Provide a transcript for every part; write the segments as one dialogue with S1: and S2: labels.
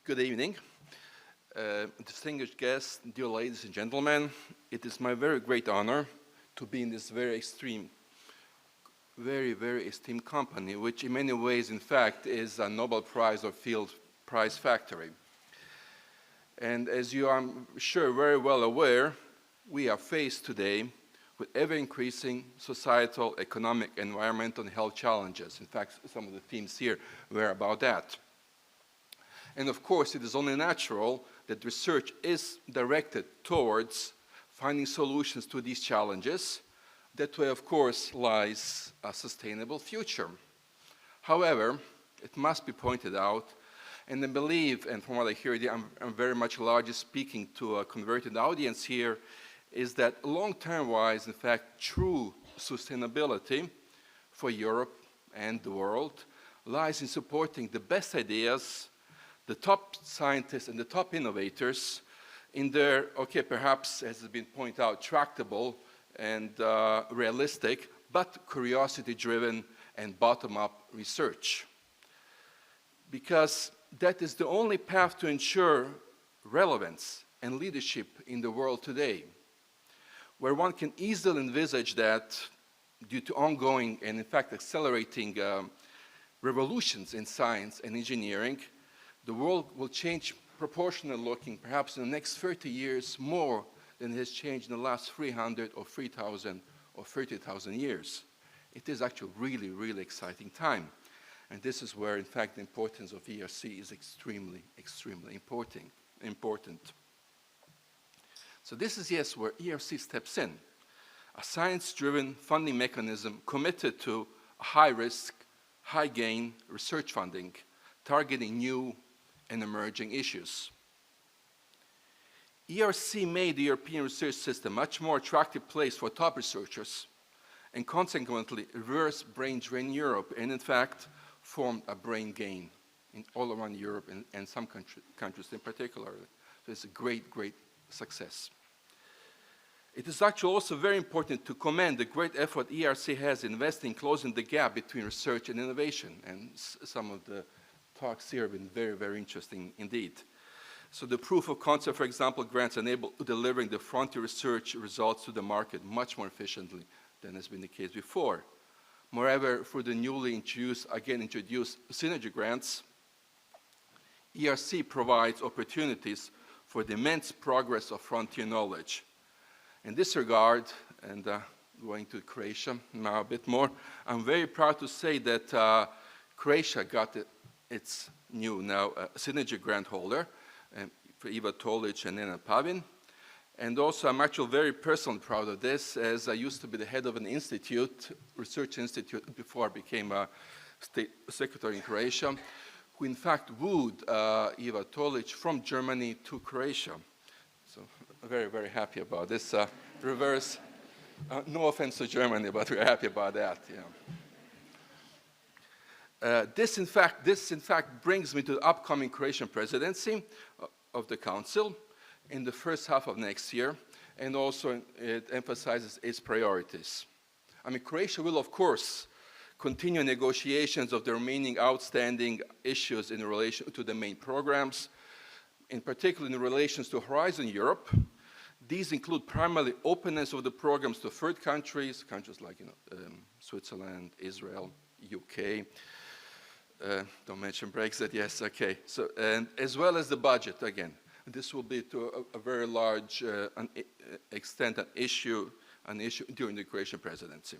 S1: Good evening. Distinguished guests, dear ladies and gentlemen, it is my very great honor to be in this very esteemed company, which in many ways, in fact, is a Nobel Prize or Field Prize factory. And as you are, I'm sure, very well aware, we are faced today with ever-increasing societal, economic, environmental, and health challenges. In fact, some of the themes here were about that. And of course, it is only natural that research is directed towards finding solutions to these challenges. That way, of course, lies a sustainable future. However, it must be pointed out, and I believe, and from what I hear, I'm very much largely speaking to a converted audience here, is that long-term wise, in fact, true sustainability for Europe and the world lies in supporting the best ideas, the top scientists and the top innovators in their, okay, perhaps, as has been pointed out, tractable and realistic, but curiosity-driven and bottom-up research. Because that is the only path to ensure relevance and leadership in the world today, where one can easily envisage that due to ongoing and, in fact, accelerating revolutions in science and engineering, the world will change proportionally looking, perhaps in the next 30 years, more than it has changed in the last 300 or 3,000 or 30,000 years. It is actually really, really exciting time. And this is where, in fact, the importance of ERC is extremely, extremely important. So this is, yes, where ERC steps in, a science-driven funding mechanism committed to high-risk, high-gain research funding, targeting new and emerging issues. ERC made the European research system a much more attractive place for top researchers and consequently reversed brain drain in Europe and in fact formed a brain gain all around Europe and some countries in particular. So it's a great, great success. It is actually also very important to commend the great effort ERC has investing in closing the gap between research and innovation, and some of the talks here have been very, very interesting indeed. So the proof of concept, for example, grants enable delivering the frontier research results to the market much more efficiently than has been the case before. Moreover, for the newly introduced synergy grants, ERC provides opportunities for the immense progress of frontier knowledge. In this regard, and going to Croatia now a bit more, I'm very proud to say that Croatia got its new now synergy grant holder for Iva Tolić and Nena Pavin. And also I'm actually very personally proud of this, as I used to be the head of an institute, research institute, before I became a state secretary in Croatia, who in fact wooed Iva Tolić from Germany to Croatia. So very, very happy about this reverse. No offense to Germany, but we're happy about that. Yeah. This in fact brings me to the upcoming Croatian presidency of the Council in the first half of next year, and also it emphasizes its priorities. I mean, Croatia will, of course, continue negotiations of the remaining outstanding issues in relation to the main programs, in particular in relations to Horizon Europe. These include primarily openness of the programs to third countries like Switzerland, Israel, UK. Don't mention Brexit, yes, okay. So, and as well as the budget, again. This will be to a very large extent an issue during the Croatian presidency.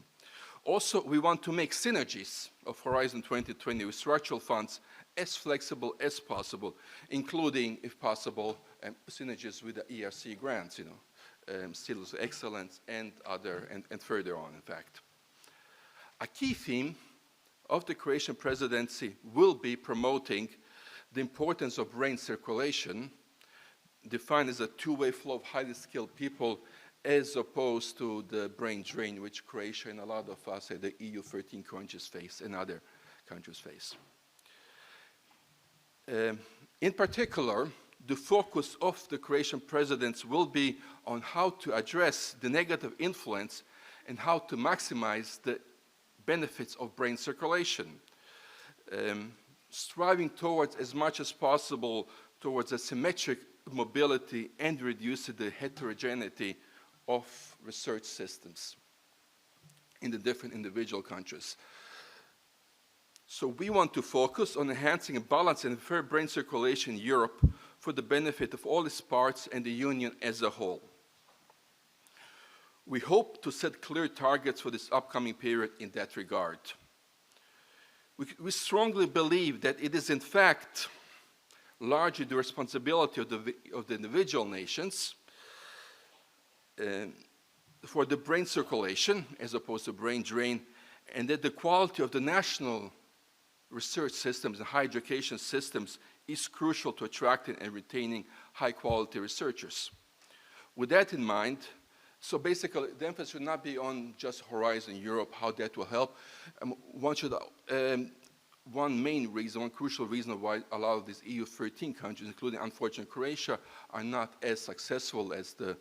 S1: Also, we want to make synergies of Horizon 2020 with structural funds as flexible as possible, including, if possible, synergies with the ERC grants, Skills of Excellence and further on, in fact. A key theme of the Croatian presidency will be promoting the importance of brain circulation, defined as a two-way flow of highly skilled people, as opposed to the brain drain which Croatia and a lot of us, the EU 13 countries face and other countries face. In particular, the focus of the Croatian presidency will be on how to address the negative influence and how to maximize the benefits of brain circulation. striving towards as much as possible towards a symmetric mobility and reduce the heterogeneity of research systems in the different individual countries. So we want to focus on enhancing a balanced and fair brain circulation in Europe for the benefit of all its parts and the Union as a whole. We hope to set clear targets for this upcoming period in that regard. We strongly believe that it is in fact largely the responsibility of the individual nations for the brain circulation as opposed to brain drain, and that the quality of the national research systems and higher education systems is crucial to attracting and retaining high-quality researchers. With that in mind, so basically the emphasis should not be on just Horizon Europe, how that will help. One main reason, one crucial reason why a lot of these EU 13 countries, including unfortunately Croatia, are not as successful as the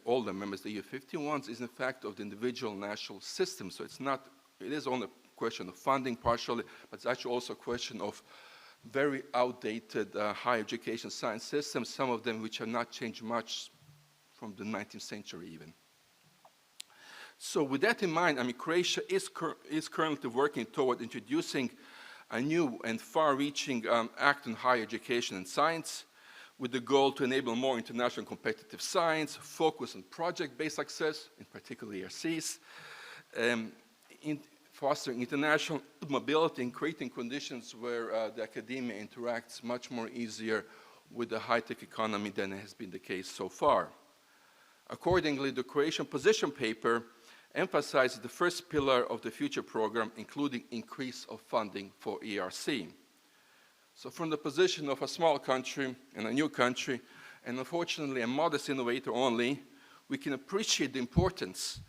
S1: older members, the EU 15 ones, is in fact of the individual national systems. So it is only a question of funding partially, but it's actually also a question of very outdated higher education science systems, some of them which have not changed much from the 19th century even. So with that in mind, I mean, Croatia is currently working toward introducing a new and far-reaching act on higher education and science with the goal to enable more international competitive science, focus on project-based success, in particular ERCs, fostering international mobility and creating conditions where the academia interacts much more easier with the high-tech economy than has been the case so far. Accordingly, the Croatian position paper emphasizes the first pillar of the future program, including increase of funding for ERC. So from the position of a small country and a new country, and unfortunately a modest innovator only, we can appreciate the importance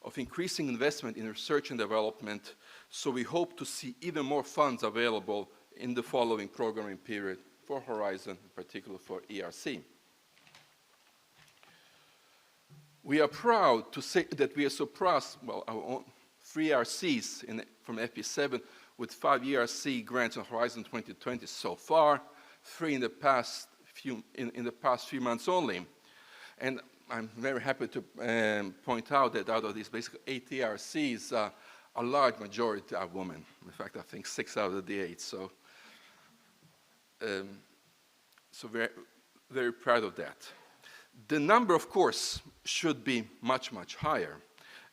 S1: of increasing investment in research and development, so we hope to see even more funds available in the following programming period for Horizon, in particular for ERC. We are proud to say that we have surpassed, well, our own 3 ERCs from FP7 with 5 ERC grants on Horizon 2020 so far, 3 in the past few months only. And I'm very happy to point out that out of these basically 8 ERCs, a large majority are women. In fact, I think 6 out of the 8. So very, very proud of that. The number, of course, should be much, much higher.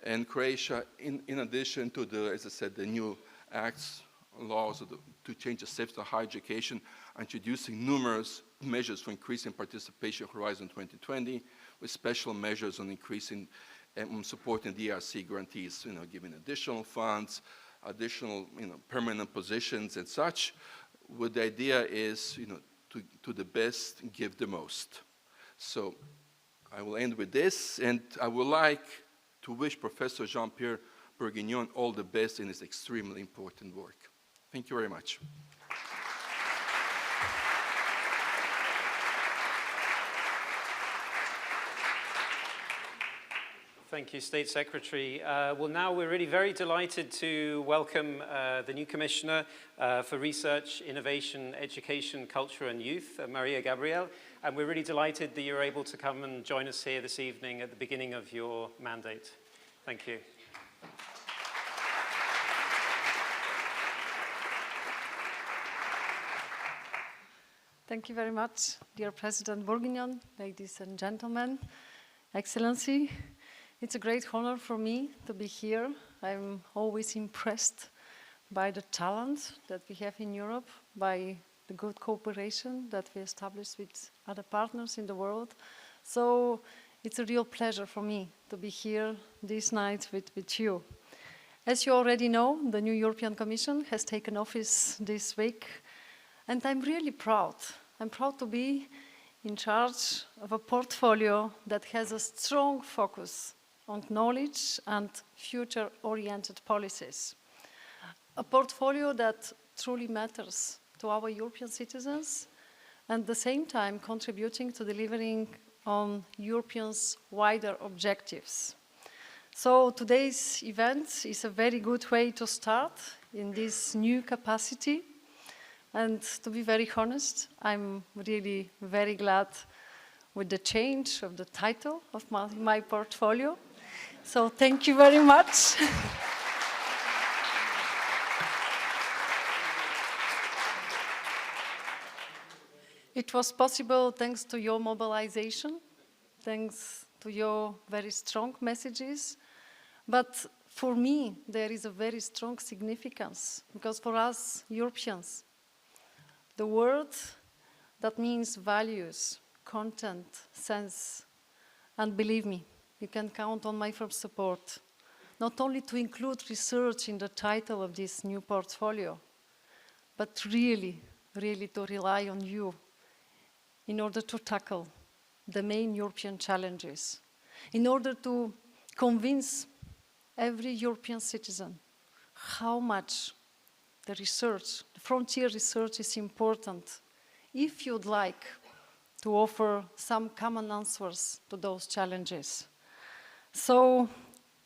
S1: And Croatia, in addition to the, as I said, the new acts, laws to change the safety of higher education, are introducing numerous measures for increasing participation in Horizon 2020, with special measures on increasing and supporting the ERC grantees, giving additional funds, additional, permanent positions and such. What the idea is, to the best, give the most. So I will end with this, and I would like to wish Professor Jean-Pierre Bourguignon all the best in his extremely important work. Thank you very much.
S2: Thank you, State Secretary. Well, now we're really very delighted to welcome the new Commissioner for Research, Innovation, Education, Culture and Youth, Mariya Gabriel. And we're really delighted that you're able to come and join us here this evening at the beginning of your mandate. Thank you.
S3: Thank you very much, dear President Bourguignon, ladies and gentlemen, Excellency. It's a great honor for me to be here. I'm always impressed by the talent that we have in Europe, by the good cooperation that we established with other partners in the world. So it's a real pleasure for me to be here this night with you. As you already know, the new European Commission has taken office this week, and I'm really proud. I'm proud to be in charge of a portfolio that has a strong focus on knowledge and future-oriented policies. A portfolio that truly matters to our European citizens and at the same time contributing to delivering on Europeans' wider objectives. So today's event is a very good way to start in this new capacity. And to be very honest, I'm really very glad with the change of the title of my portfolio. So thank you very much. It was possible thanks to your mobilization, thanks to your very strong messages. But for me, there is a very strong significance, because for us Europeans, the word that means values, content, sense, and believe me, you can count on my firm support, not only to include research in the title of this new portfolio, but really, really to rely on you in order to tackle the main European challenges, in order to convince every European citizen how much the research, the frontier research is important if you'd like to offer some common answers to those challenges. So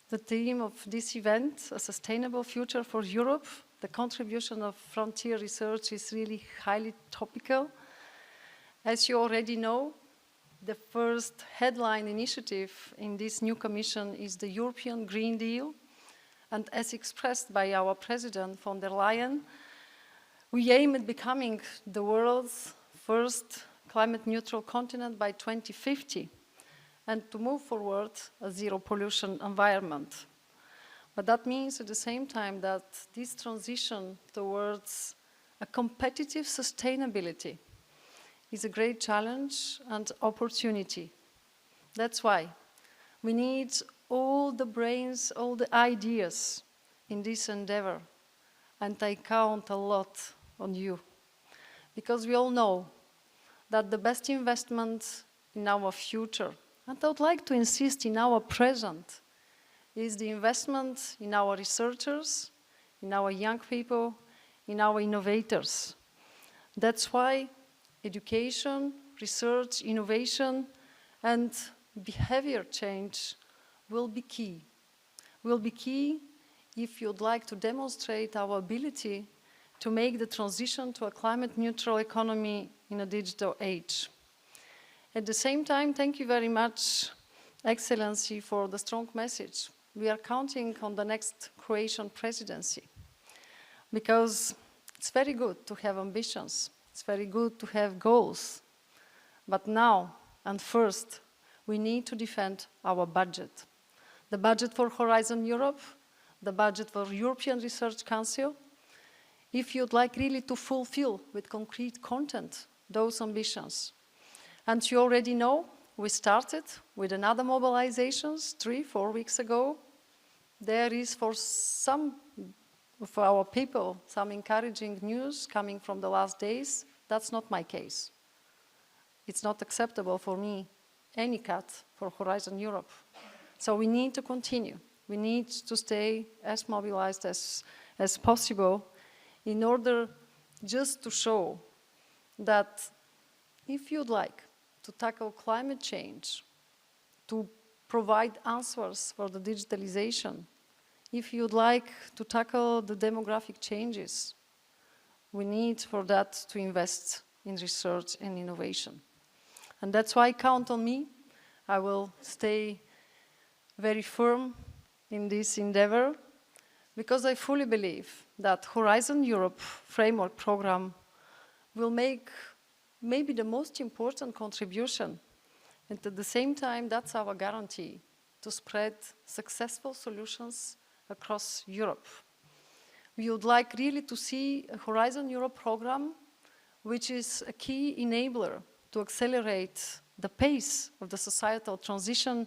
S3: the theme of this event, A Sustainable Future for Europe, the contribution of frontier research is really highly topical. As you already know, the first headline initiative in this new Commission is the European Green Deal. And as expressed by our President von der Leyen, we aim at becoming the world's first climate-neutral continent by 2050 and to move forward a zero-pollution environment. But that means at the same time that this transition towards a competitive sustainability is a great challenge and opportunity. That's why we need all the brains, all the ideas in this endeavor, and I count a lot on you. Because we all know that the best investment in our future, and I would like to insist in our present, is the investment in our researchers, in our young people, in our innovators. That's why education, research, innovation, and behavior change will be key. Will be key if you'd like to demonstrate our ability to make the transition to a climate-neutral economy in a digital age. At the same time, thank you very much, Excellency, for the strong message. We are counting on the next Croatian presidency, because it's very good to have ambitions. It's very good to have goals. But now, and first, we need to defend our budget. The budget for Horizon Europe, the budget for European Research Council. If you'd like really to fulfill with concrete content those ambitions. And you already know, we started with another mobilizations 3-4 weeks ago. There is for some of our people some encouraging news coming from the last days. That's not my case. It's not acceptable for me, any cut for Horizon Europe. So we need to continue. We need to stay as mobilized as possible in order just to show that if you'd like to tackle climate change, to provide answers for the digitalization, if you'd like to tackle the demographic changes, we need for that to invest in research and innovation. And that's why count on me. I will stay very firm in this endeavor, because I fully believe that Horizon Europe framework program will make maybe the most important contribution. And at the same time, that's our guarantee to spread successful solutions across Europe. We would like really to see a Horizon Europe program which is a key enabler to accelerate the pace of the societal transition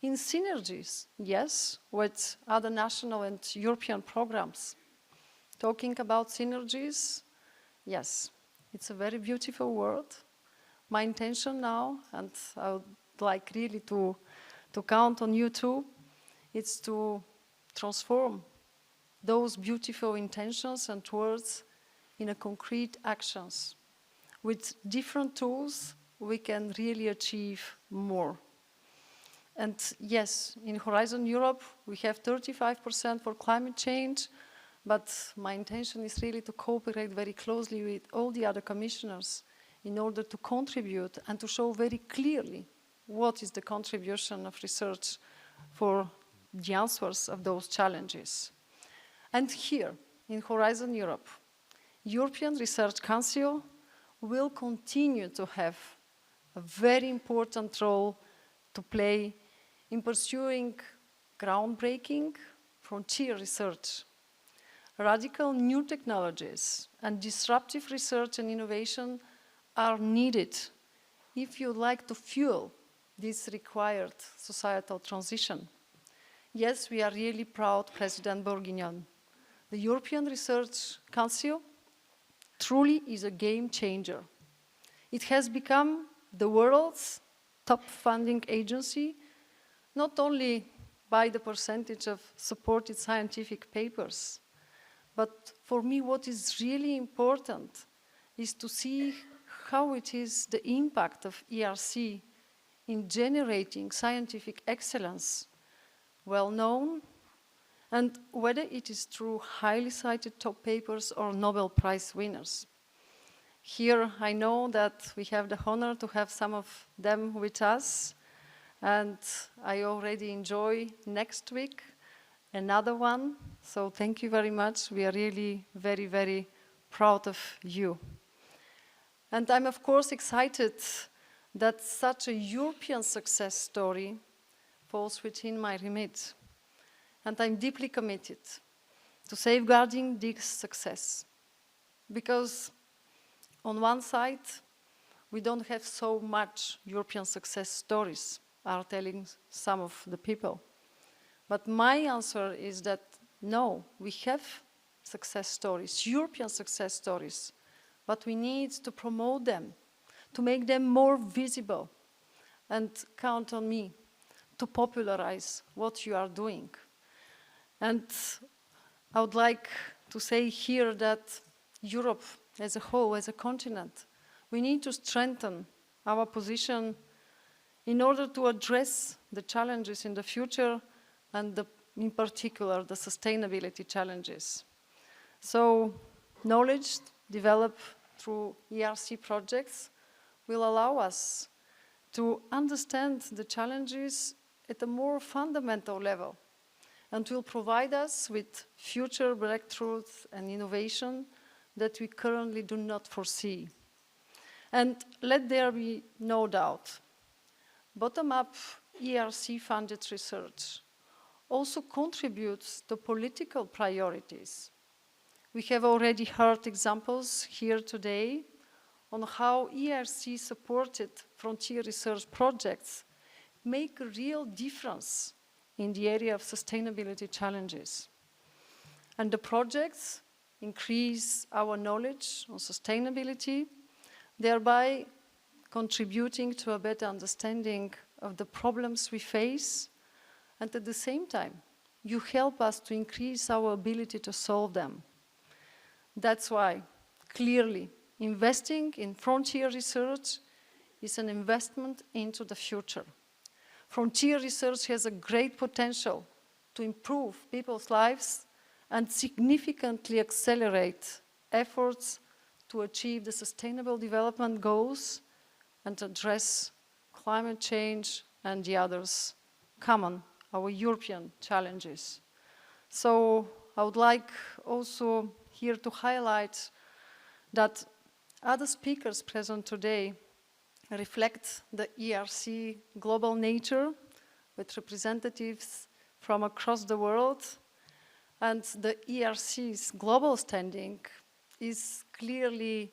S3: in synergies, yes, with other national and European programs. Talking about synergies, yes, it's a very beautiful word. My intention now, and I would like really to count on you too, is to transform those beautiful intentions and words in a concrete actions. With different tools, we can really achieve more. And yes, in Horizon Europe, we have 35% for climate change, but my intention is really to cooperate very closely with all the other commissioners in order to contribute and to show very clearly what is the contribution of research for the answers of those challenges. And here, in Horizon Europe, European Research Council will continue to have a very important role to play in pursuing groundbreaking frontier research. Radical new technologies and disruptive research and innovation are needed if you'd like to fuel this required societal transition. Yes, we are really proud, President Bourguignon. The European Research Council truly is a game changer. It has become the world's top funding agency, not only by the percentage of supported scientific papers, but for me what is really important is to see how it is the impact of ERC in generating scientific excellence, well known, and whether it is through highly cited top papers or Nobel Prize winners. Here I know that we have the honor to have some of them with us, and I already enjoy next week another one. So thank you very much. We are really very, very proud of you. And I'm of course excited that such a European success story falls within my remit. And I'm deeply committed to safeguarding this success. Because on one side, we don't have so much European success stories, are telling some of the people. But my answer is that no, we have success stories, European success stories, but we need to promote them, to make them more visible, and count on me to popularize what you are doing. And I would like to say here that Europe as a whole, as a continent, we need to strengthen our position in order to address the challenges in the future and in particular the sustainability challenges. So knowledge developed through ERC projects will allow us to understand the challenges at a more fundamental level and will provide us with future breakthroughs and innovation that we currently do not foresee. And let there be no doubt, bottom-up ERC-funded research also contributes to political priorities. We have already heard examples here today on how ERC-supported frontier research projects make a real difference in the area of sustainability challenges. And the projects increase our knowledge on sustainability, thereby contributing to a better understanding of the problems we face, and at the same time, you help us to increase our ability to solve them. That's why, clearly, investing in frontier research is an investment into the future. Frontier research has a great potential to improve people's lives and significantly accelerate efforts to achieve the Sustainable Development Goals and address climate change and the others common, our European challenges. So I would like also here to highlight that other speakers present today reflect the ERC global nature with representatives from across the world, and the ERC's global standing is clearly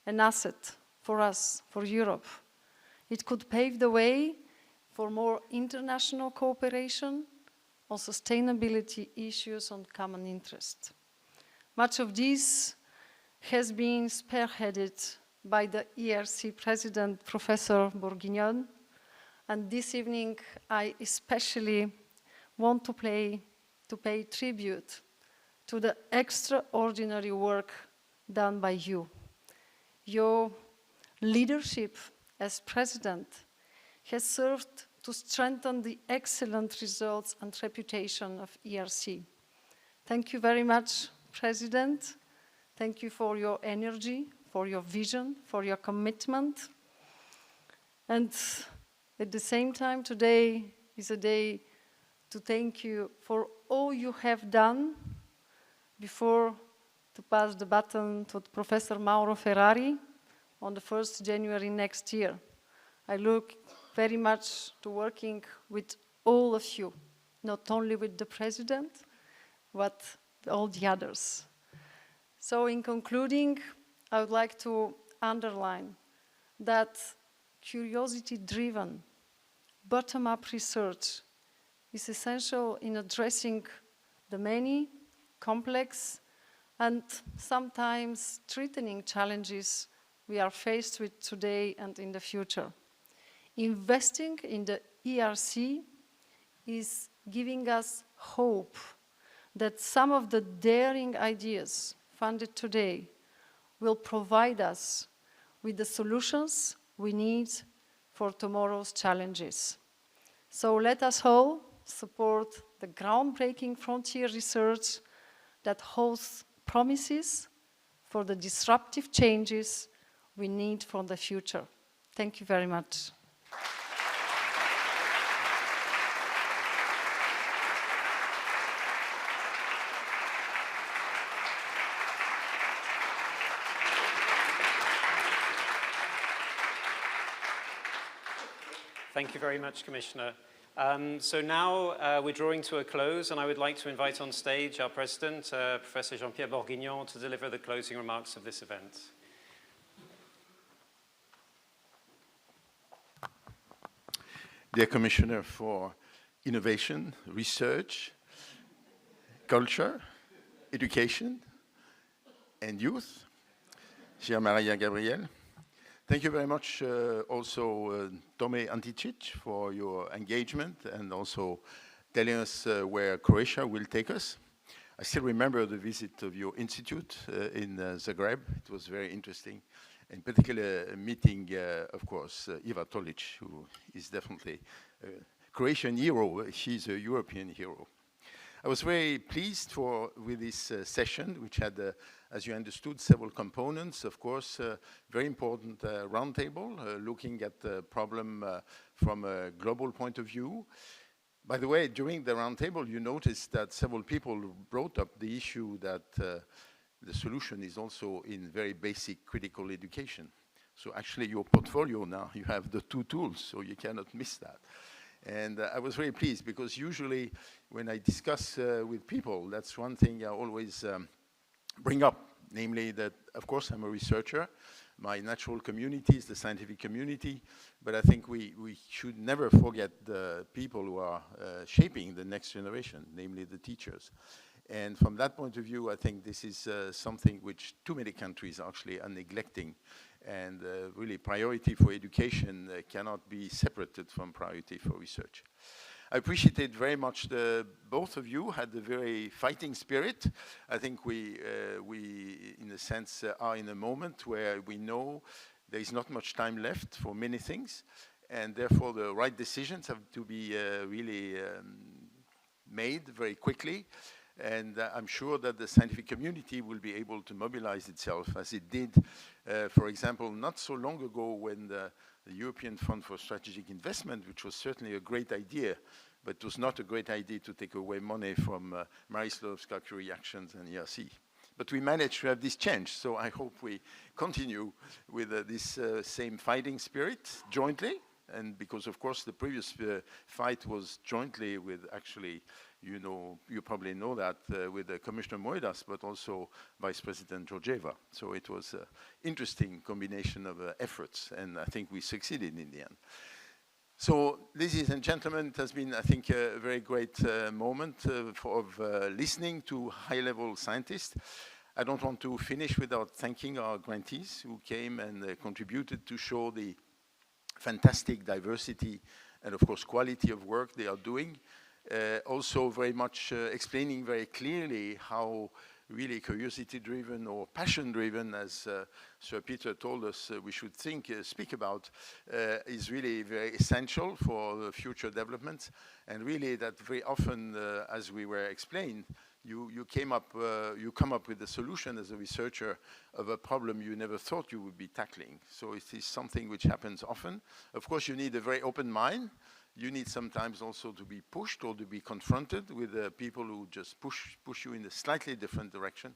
S3: an asset for us, for Europe. It could pave the way for more international cooperation on sustainability issues on common interest. Much of this has been spearheaded by the ERC President, Professor Bourguignon, and this evening I especially want to pay tribute to the extraordinary work done by you. Your leadership as President has served to strengthen the excellent results and reputation of ERC. Thank you very much, President. Thank you for your energy, for your vision, for your commitment. And at the same time, today is a day to thank you for all you have done before to pass the baton to Professor Mauro Ferrari on the 1st January next year. I look very much to working with all of you, not only with the President, but all the others. So in concluding, I would like to underline that curiosity-driven, bottom-up research is essential in addressing the many complex and sometimes threatening challenges we are faced with today and in the future. Investing in the ERC is giving us hope that some of the daring ideas funded today will provide us with the solutions we need for tomorrow's challenges. So let us all support the groundbreaking frontier research that holds promises for the disruptive changes we need for the future. Thank you very much.
S2: Thank you very much, Commissioner. So now we're drawing to a close, and I would like to invite on stage our President, Professor Jean-Pierre Bourguignon, to deliver the closing remarks of this event.
S4: Dear Commissioner for Innovation, Research, Culture, Education, and Youth, dear Mariya Gabriel, thank you very much also Tome ANTIČIČ for your engagement and also telling us where Croatia will take us. I still remember the visit of your institute in Zagreb. It was very interesting. In particular, meeting, of course, Iva Tolić, who is definitely a Croatian hero. She's a European hero. I was very pleased with this session, which had, as you understood, several components. Of course, very important roundtable, looking at the problem from a global point of view. By the way, during the roundtable, you noticed that several people brought up the issue that the solution is also in very basic critical education. So actually, your portfolio now, you have the two tools, so you cannot miss that. And I was very pleased because usually when I discuss with people, that's one thing I always bring up, namely that, of course, I'm a researcher. My natural community is the scientific community, but I think we should never forget the people who are shaping the next generation, namely the teachers. And from that point of view, I think this is something which too many countries actually are neglecting. And really, priority for education cannot be separated from priority for research. I appreciated very much both of you had a very fighting spirit. I think we in a sense, are in a moment where we know there is not much time left for many things, and therefore the right decisions have to be really made very quickly. And I'm sure that the scientific community will be able to mobilize itself as it did, for example, not so long ago when the European Fund for Strategic Investment, which was certainly a great idea, but it was not a great idea to take away money from Marie Sklodowska-Curie Actions and ERC. But we managed to have this change, so I hope we continue with this same fighting spirit jointly, and because of course the previous fight was jointly with actually, you probably know that with Commissioner Moedas, but also Vice President Georgieva. So it was an interesting combination of efforts, and I think we succeeded in the end. So, ladies and gentlemen, it has been, I think, a very great moment of listening to high-level scientists. I don't want to finish without thanking our grantees who came and contributed to show the fantastic diversity and, of course, quality of work they are doing. Also very much explaining very clearly how really curiosity-driven or passion-driven, as Sir Peter told us we should speak about, is really very essential for the future development. And really that very often, as we were explained, you come up with a solution as a researcher of a problem you never thought you would be tackling. So it is something which happens often. Of course, you need a very open mind. You need sometimes also to be pushed or to be confronted with people who just push you in a slightly different direction.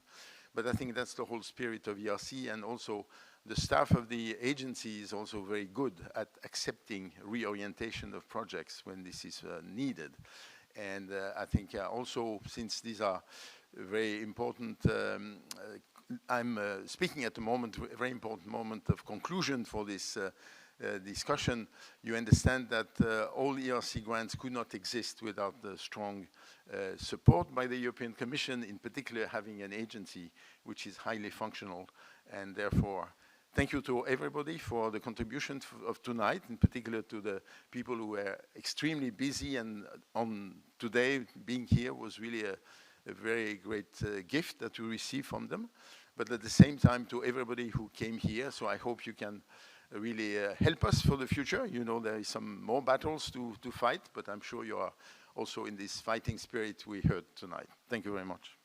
S4: But I think that's the whole spirit of ERC, and also the staff of the agency is also very good at accepting reorientation of projects when this is needed. And I think also, since these are very important, I'm speaking at the moment, a very important moment of conclusion for this discussion. You understand that all ERC grants could not exist without the strong support by the European Commission, in particular having an agency which is highly functional. And therefore, thank you to everybody for the contribution of tonight, in particular to the people who were extremely busy, and on today being here was really a very great gift that we received from them. But at the same time, to everybody who came here, so I hope you can really help us for the future. You know, there is some more battles to fight, but I'm sure you are also in this fighting spirit we heard tonight. Thank you very much.